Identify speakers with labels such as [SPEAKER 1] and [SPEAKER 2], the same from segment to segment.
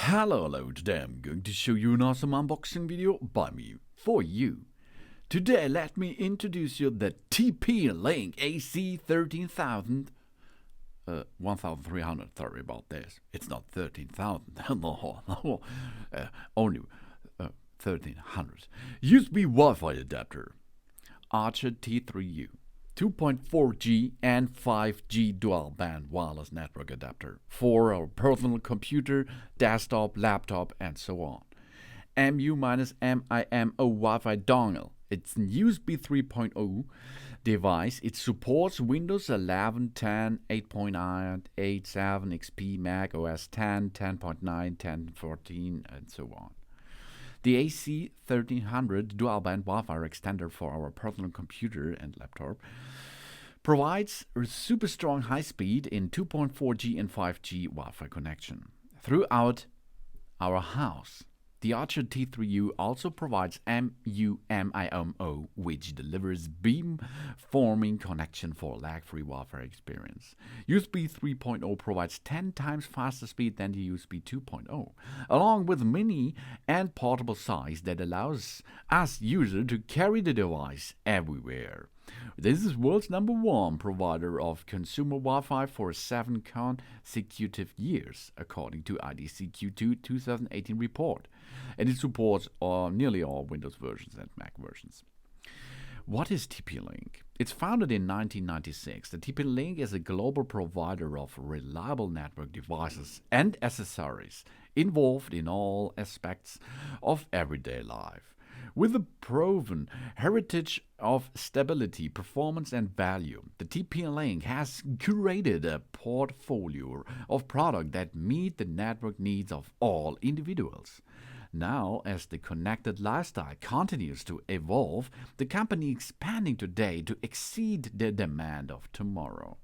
[SPEAKER 1] Hello, today I'm going to show you an awesome unboxing video by me, for you. Today let me introduce you the TP-Link AC1300, 1300, sorry about this, it's not 13,000, no, only 1300, USB Wi-Fi adapter, Archer T3U. 2.4G and 5G dual-band wireless network adapter for our personal computer, desktop, laptop, and so on. MU-MIMO Wi-Fi dongle. It's a USB 3.0 device. It supports Windows 11, 10, 8.9, 8.7, XP, Mac OS 10, 10.9, 10.14, and so on. The AC1300 dual-band Wi-Fi extender for our personal computer and laptop provides a super strong high speed in 2.4G and 5G Wi-Fi connection throughout our house. The Archer T3U also provides MU-MIMO, which delivers beamforming connection for lag-free Wi-Fi experience. USB 3.0 provides 10 times faster speed than the USB 2.0, along with mini and portable size that allows us user to carry the device everywhere. This is world's #1 provider of consumer Wi-Fi for 7 consecutive years, according to IDC Q2 2018 report, and it supports nearly all Windows versions and Mac versions. What is TP-Link? It's founded in 1996. The TP-Link is a global provider of reliable network devices and accessories involved in all aspects of everyday life. With a proven heritage of stability, performance, and value, the TP-Link has curated a portfolio of products that meet the network needs of all individuals. Now, as the connected lifestyle continues to evolve, the company is expanding today to exceed the demand of tomorrow.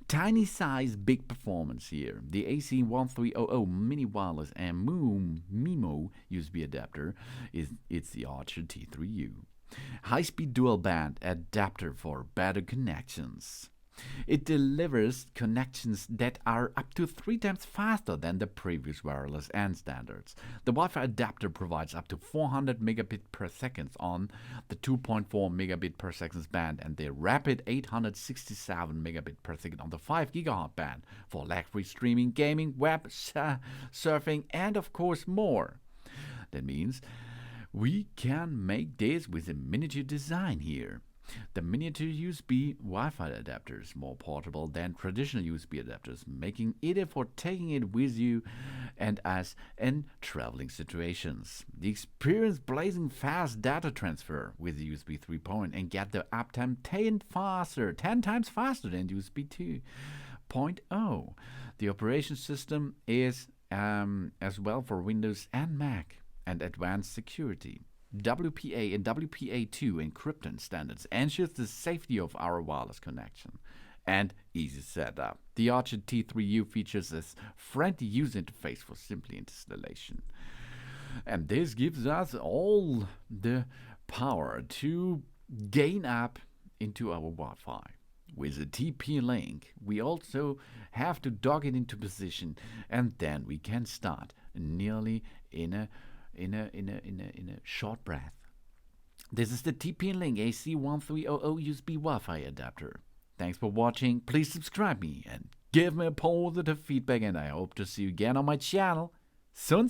[SPEAKER 1] Tiny size, big performance here. The AC1300 mini wireless and MU-MIMO USB adapter it's the Archer T3U. High-speed dual-band adapter for better connections. It delivers connections that are up to 3 times faster than the previous wireless and standards. The Wi-Fi adapter provides up to 400 megabit per second on the 2.4 megabit per second band and the rapid 867 megabit per second on the 5 gigahertz band for lag-free streaming, gaming, web surfing, and of course more. That means we can make this with a miniature design here. The miniature USB Wi-Fi adapter is more portable than traditional USB adapters, making it for taking it with you and us in traveling situations. The experience blazing fast data transfer with the USB 3.0 and get the uptime 10 times faster than USB 2.0. The operation system is as well for Windows and Mac, and advanced security. WPA and WPA2 encryption standards ensures the safety of our wireless connection and easy setup. The Archer T3U features a friendly user interface for simple installation. And this gives us all the power to gain up into our Wi-Fi. With a TP-Link, we also have to dock it into position, and then we can start nearly in a short breath. This is the TP-Link AC1300 USB Wi-Fi adapter. Thanks for watching. Please subscribe me and give me a positive feedback, and I hope to see you again on my channel soon.